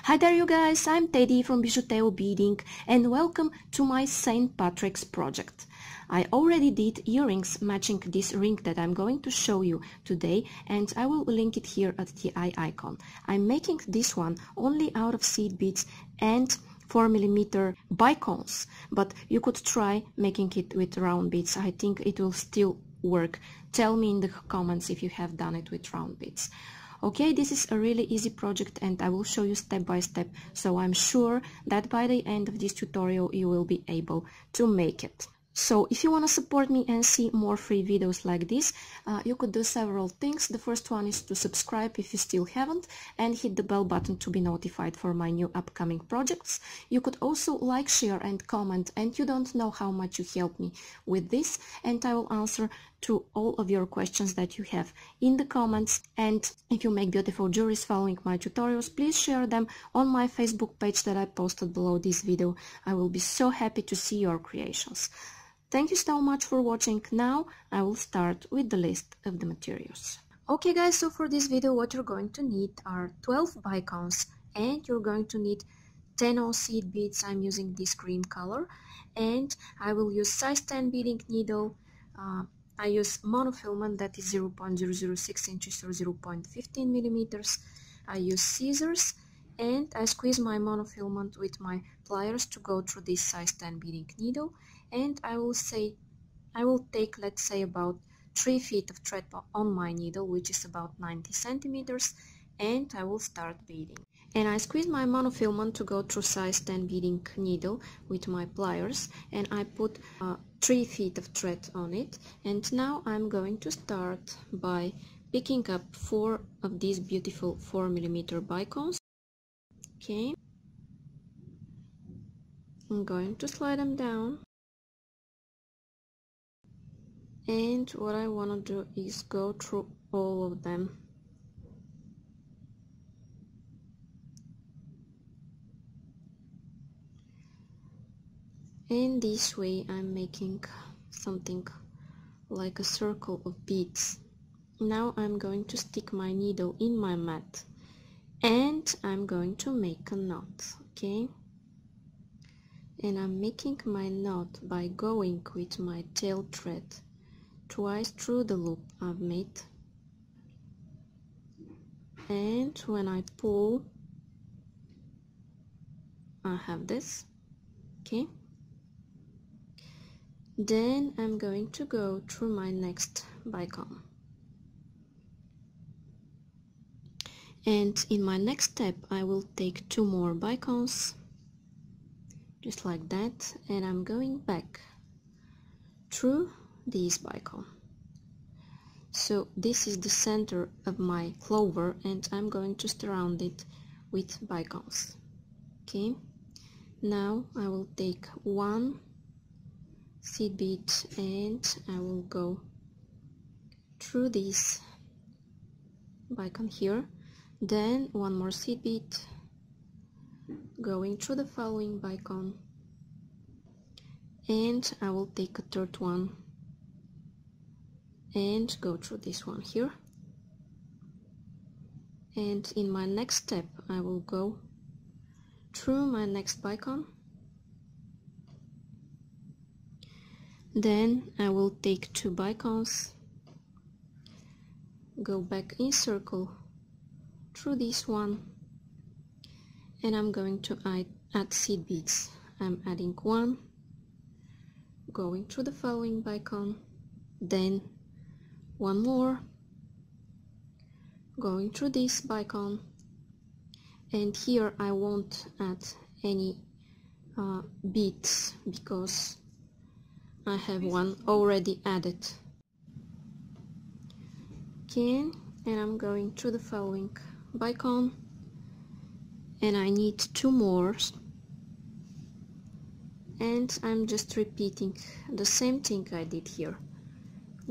Hi there you guys, I'm Teddy from BijuTeo Beading and welcome to my St. Patrick's project. I already did earrings matching this ring that I'm going to show you today, and I will link it here at the eye icon. I'm making this one only out of seed beads and 4mm bicones, but you could try making it with round beads. I think it will still work. Tell me in the comments if you have done it with round beads. Okay, this is a really easy project and I will show you step by step, so I'm sure that by the end of this tutorial you will be able to make it. So if you want to support me and see more free videos like this, you could do several things. The first one is to subscribe if you still haven't and hit the bell button to be notified for my new upcoming projects. You could also like, share and comment, and you don't know how much you help me with this, and I will answer to all of your questions that you have in the comments. And if you make beautiful jewelries following my tutorials, please share them on my Facebook page that I posted below this video. I will be so happy to see your creations. Thank you so much for watching. Now I will start with the list of the materials. Okay guys, so for this video what you're going to need are 12 bicones and you're going to need 10 seed beads. I'm using this cream color, and I will use size 10 beading needle. I use monofilament, that is 0.006 inches or 0.15 millimeters. I use scissors and I squeeze my monofilament with my pliers to go through this size 10 beading needle, and I will take, let's say, about 3 feet of thread on my needle, which is about 90 centimeters, and I will start beading. And I squeeze my monofilament to go through size 10 beading needle with my pliers, and I put 3 feet of thread on it. And now I'm going to start by picking up 4 of these beautiful 4mm bicones. Okay, I'm going to slide them down, and what I want to do is go through all of them. And this way I'm making something like a circle of beads. Now I'm going to stick my needle in my mat and I'm going to make a knot. Okay, and I'm making my knot by going with my tail thread twice through the loop I've made, and when I pull I have this. Okay, then I'm going to go through my next bicone, and in my next step I will take 2 more bicones just like that, and I'm going back through this bicone. So this is the center of my clover and I'm going to surround it with bicones. Okay, now I will take 1 seed bead and I will go through this bicone here, then 1 more seed bead, going through the following bicone, and I will take a 3rd one and go through this one here, and in my next step I will go through my next bicone, then I will take 2 bicones, go back in circle through this one, and I'm going to add seed beads. I'm adding 1, going through the following bicone, then 1 more, going through this bicone, and here I won't add any beads because I have 1 already added. Okay, and I'm going through the following bicone, and I need 2 more, and I'm just repeating the same thing I did here,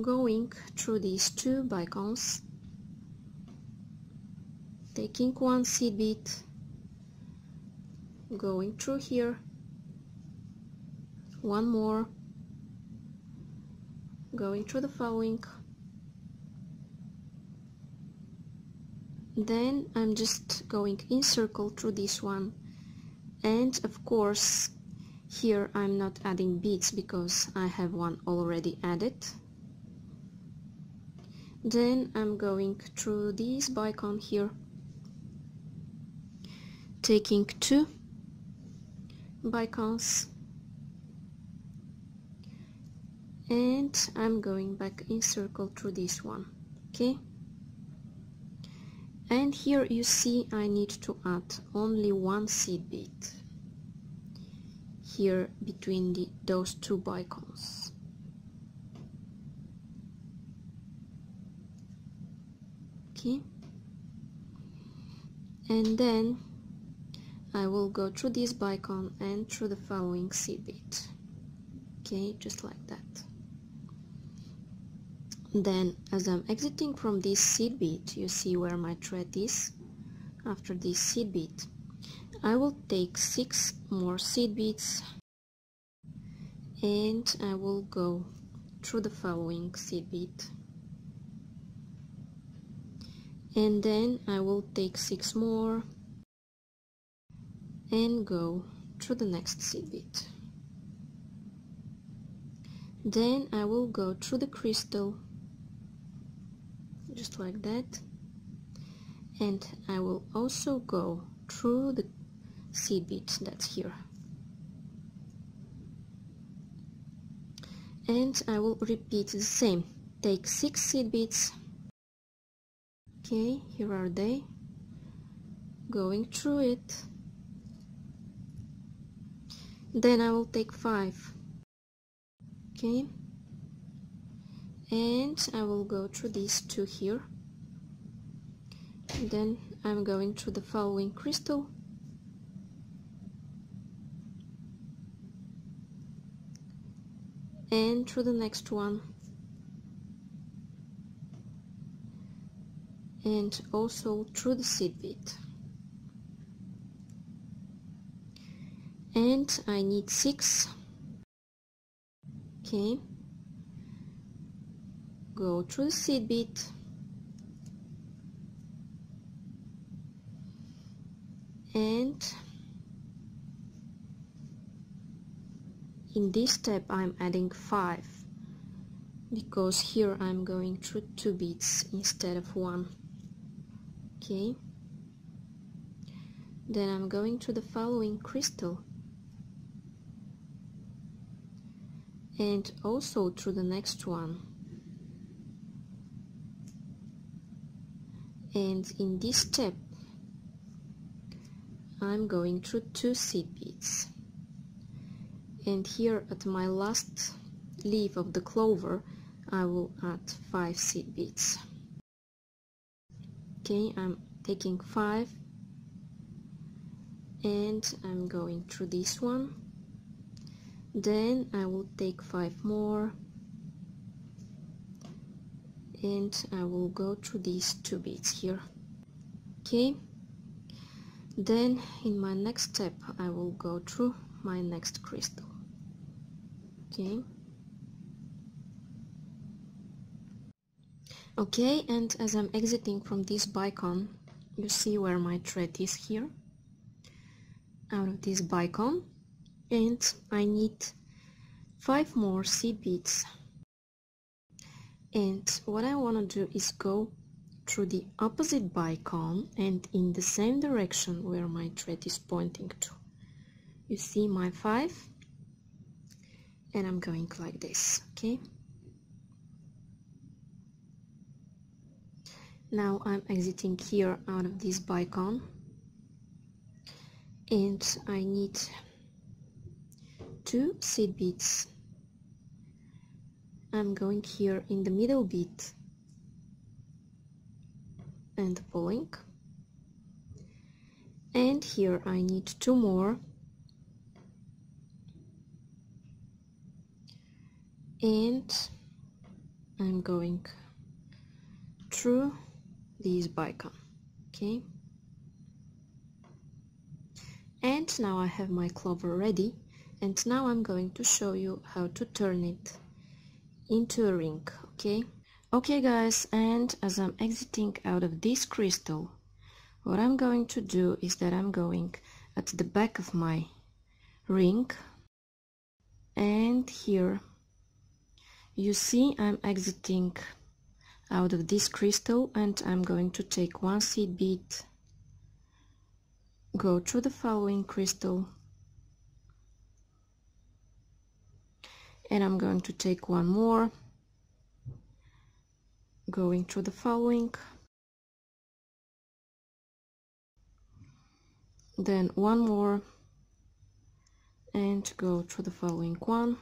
going through these 2 bicones, taking 1 seed bead, going through here, 1 more, going through the following, Then I'm just going in circle through this one, and of course here I'm not adding beads because I have one already added. Then I'm going through this bicone here, taking 2 bicones, and I'm going back in circle through this one. Okay, and here you see I need to add only 1 seed bead here between those 2 bicones. Okay, and then I will go through this bicone and through the following seed bead. Okay, just like that. Then as I'm exiting from this seed bead, you see where my thread is. After this seed bead, I will take 6 more seed beads and I will go through the following seed bead, and then I will take 6 more and go through the next seed bead. Then I will go through the crystal just like that, and I will also go through the seed bead that's here, and I will repeat the same. Take 6 seed beads. Okay, here are they, going through it. Then I will take 5. Okay, and I will go through these 2 here. And then I'm going through the following crystal, and through the next one, and also through the seed bead. And I need 6. Okay, go through the seed bead, and in this step I'm adding 5 because here I'm going through 2 beads instead of 1. Okay, then I'm going to the following crystal and also through the next one, and in this step I'm going through 2 seed beads, and here at my last leaf of the clover I will add 5 seed beads. Okay, I'm taking 5 and I'm going through this one. Then I will take 5 more and I will go through these 2 beads here. Okay, then in my next step I will go through my next crystal. Okay, and as I'm exiting from this bicone, you see where my thread is here, out of this bicone, and I need 5 more seed beads. And what I want to do is go through the opposite bicone and in the same direction where my thread is pointing to. You see my 5, and I'm going like this. Okay, now I'm exiting here out of this bicone, and I need 2 seed beads. I'm going here in the middle bead and pulling, and here I need 2 more, and I'm going through this bicone. Okay, and now I have my clover ready, and now I'm going to show you how to turn it into a ring. Okay guys, and as I'm exiting out of this crystal, what I'm going to do is that I'm going at the back of my ring, and here you see I'm exiting out of this crystal, and I'm going to take one seed bead, go through the following crystal, and I'm going to take one more, going through the following, then one more, and go through the following one,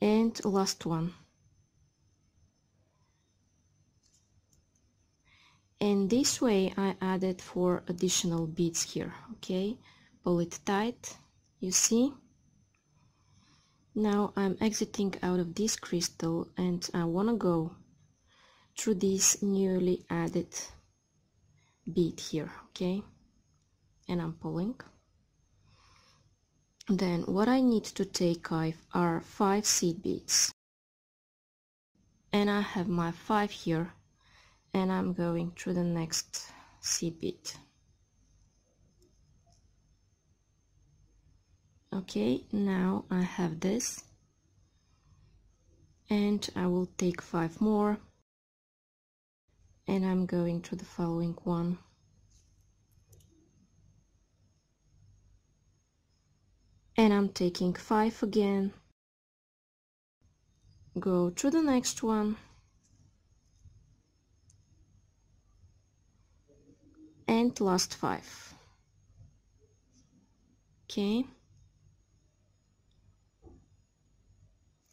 and last one. And this way I added 4 additional beads here. Okay, pull it tight, you see. Now I'm exiting out of this crystal, and I want to go through this newly added bead here. Okay, and I'm pulling. Then what I need to take are 5 seed beads, and I have my 5 here, and I'm going through the next seed bead. Okay, now I have this, and I will take 5 more, and I'm going to the following one, and I'm taking 5 again, go to the next one, and last 5. Okay,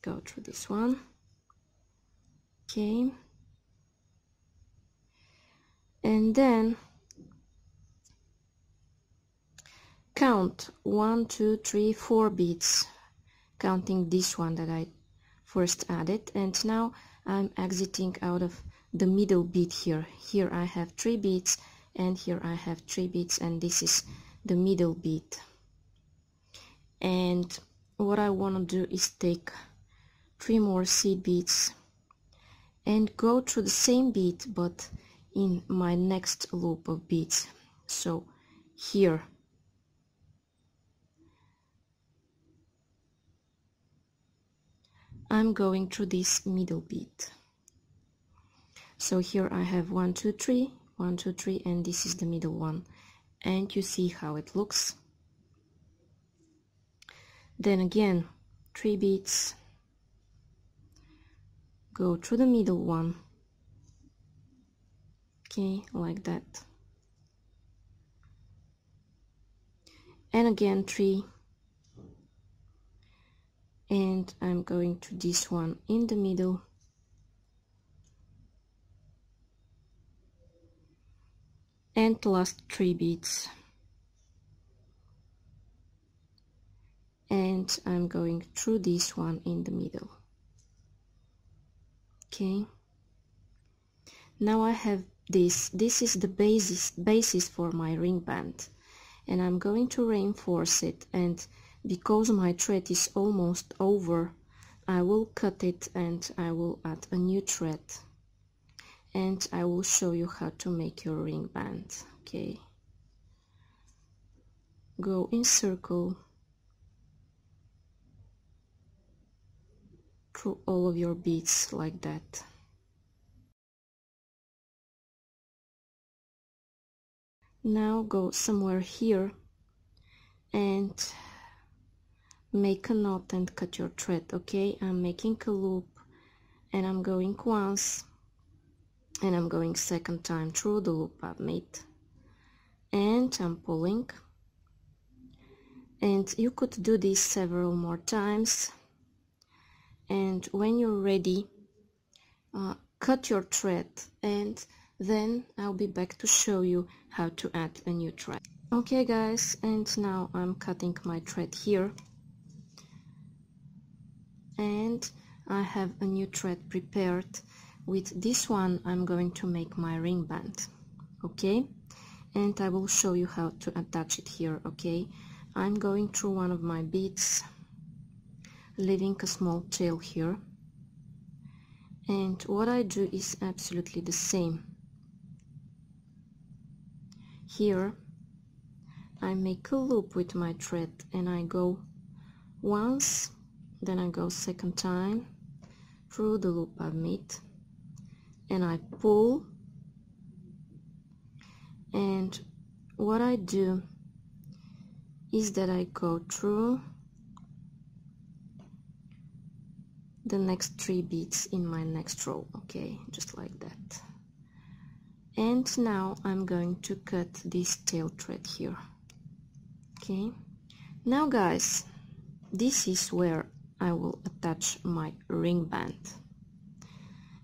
go through this one. Okay, and then count 1, 2, 3, 4 beads, counting this one that I first added, and now I'm exiting out of the middle bead here. Here I have 3 beads, and here I have 3 beads, and this is the middle bead. And what I want to do is take 3 more seed beads and go through the same bead but in my next loop of beads. So here I'm going through this middle bead. So here I have 1, 2, 3, 1, 2, 3, and this is the middle one, and you see how it looks. Then again 3 beads, go through the middle one. Okay, like that, and again 3, and I'm going to this one in the middle, and last 3 beads, and I'm going through this one in the middle. Okay, now I have this is the basis for my ring band, and I'm going to reinforce it, and because my thread is almost over, I will cut it and I will add a new thread, and I will show you how to make your ring band. Okay, go in circle through all of your beads like that. Now go somewhere here and make a knot and cut your thread. Okay, I'm making a loop, and I'm going once, and I'm going second time through the loop I've made, and I'm pulling. And you could do this several more times, and when you're ready, cut your thread, and then I'll be back to show you how to add a new thread. Okay guys, and now I'm cutting my thread here, and I have a new thread prepared. With this one I'm going to make my ring band. Okay, and I will show you how to attach it here. Okay, I'm going through one of my beads, leaving a small tail here, and what I do is absolutely the same. here I make a loop with my thread, and I go once, then I go second time through the loop I've made, and I pull, and what I do is that I go through the next 3 beads in my next row, okay, just like that. And now I'm going to cut this tail thread here. Okay, now guys, this is where I will attach my ring band,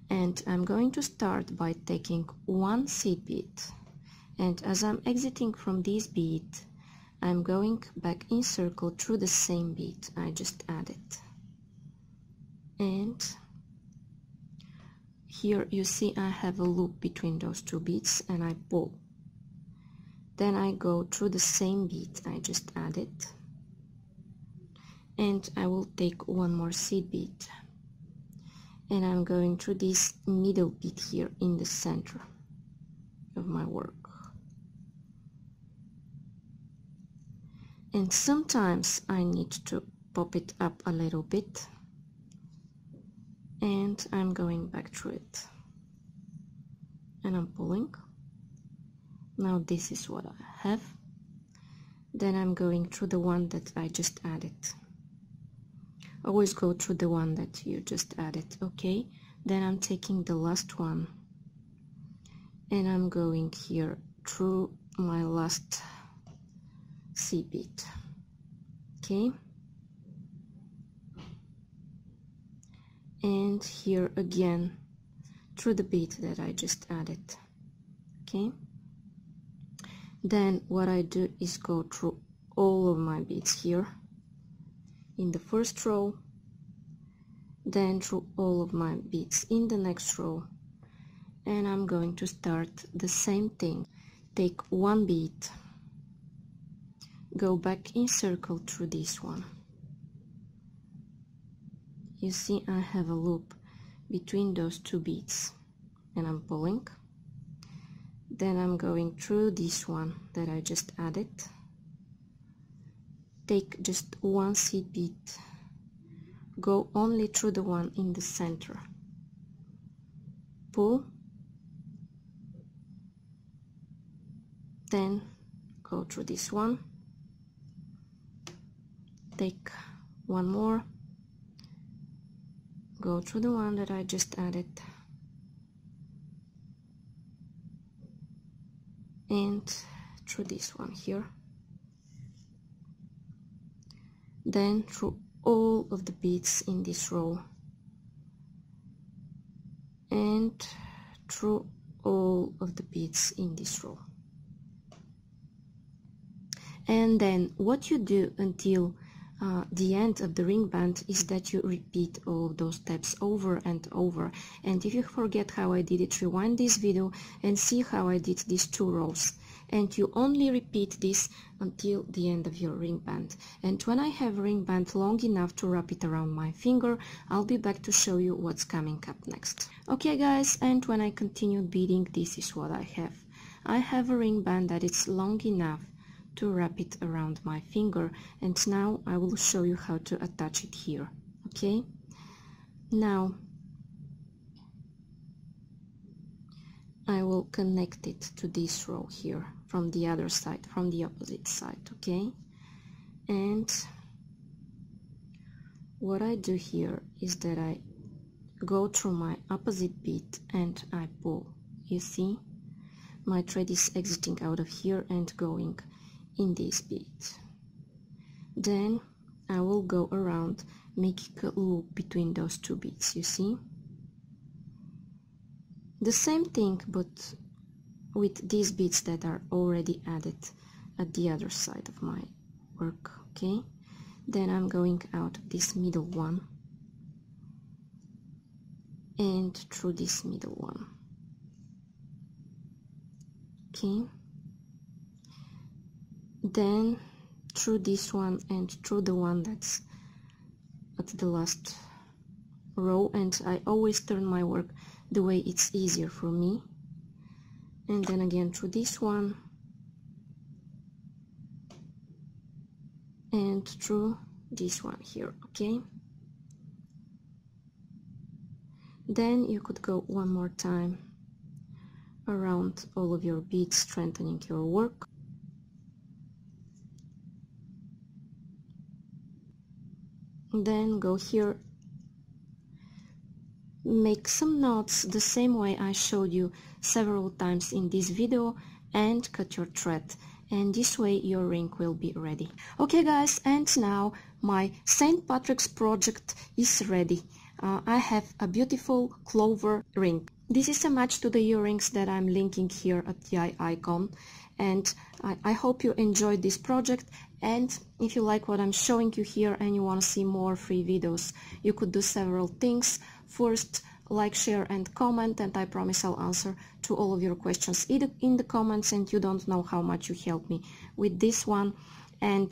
and I'm going to start by taking 1 seed bead, and as I'm exiting from this bead, I'm going back in circle through the same bead I just added, and here you see I have a loop between those 2 beads, and I pull. Then I go through the same bead I just added, and I will take 1 more seed bead, and I'm going through this middle bead here in the center of my work. And sometimes I need to pop it up a little bit, and I'm going back through it, and I'm pulling. Now this is what I have. Then I'm going through the one that I just added. Always go through the one that you just added, okay? Then I'm taking the last one, and I'm going here through my last seed bead, okay? And here again through the bead that I just added, okay? Then what I do is go through all of my beads here in the first row, then through all of my beads in the next row, and I'm going to start the same thing. Take 1 bead, go back in circle through this one. You see I have a loop between those 2 beads, and I'm pulling. Then I'm going through this one that I just added. Take just 1 seed bead, go only through the one in the center, pull, then go through this one, take 1 more, go through the one that I just added, and through this one here, then through all of the beads in this row, and through all of the beads in this row. And then what you do until the end of the ring band is that you repeat all of those steps over and over. And if you forget how I did it, rewind this video and see how I did these 2 rows. And you only repeat this until the end of your ring band. And when I have ring band long enough to wrap it around my finger, I'll be back to show you what's coming up next. Okay guys, and when I continue beading, this is what I have. I have a ring band that is long enough to wrap it around my finger, and now I will show you how to attach it here. Okay, now I will connect it to this row here from the other side, from the opposite side, okay? And what I do here is that I go through my opposite bead and I pull. You see, my thread is exiting out of here and going in this bead. Then I will go around making a loop between those 2 beads. You see, the same thing but with these beads that are already added at the other side of my work. Okay, then I'm going out of this middle one and through this middle one. Okay, then through this one and through the one that's at the last row, and I always turn my work the way it's easier for me, and then again through this one and through this one here, okay? Then you could go one more time around all of your beads, strengthening your work. Then go here, make some knots the same way I showed you several times in this video, and cut your thread, and this way your ring will be ready. Okay guys, and now my St. Patrick's project is ready. I have a beautiful Clover ring. This is a match to the earrings that I'm linking here at the icon, and I hope you enjoyed this project. And if you like what I'm showing you here and you want to see more free videos, you could do several things. First, like, share and comment, and I promise I'll answer to all of your questions in the comments, and you don't know how much you help me with this one. And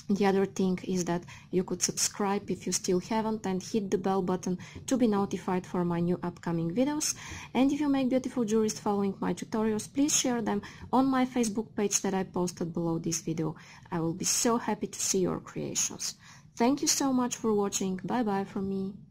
the other thing is that you could subscribe if you still haven't, and hit the bell button to be notified for my new upcoming videos. And if you make beautiful jewelries following my tutorials, please share them on my Facebook page that I posted below this video. I will be so happy to see your creations. Thank you so much for watching. Bye bye from me.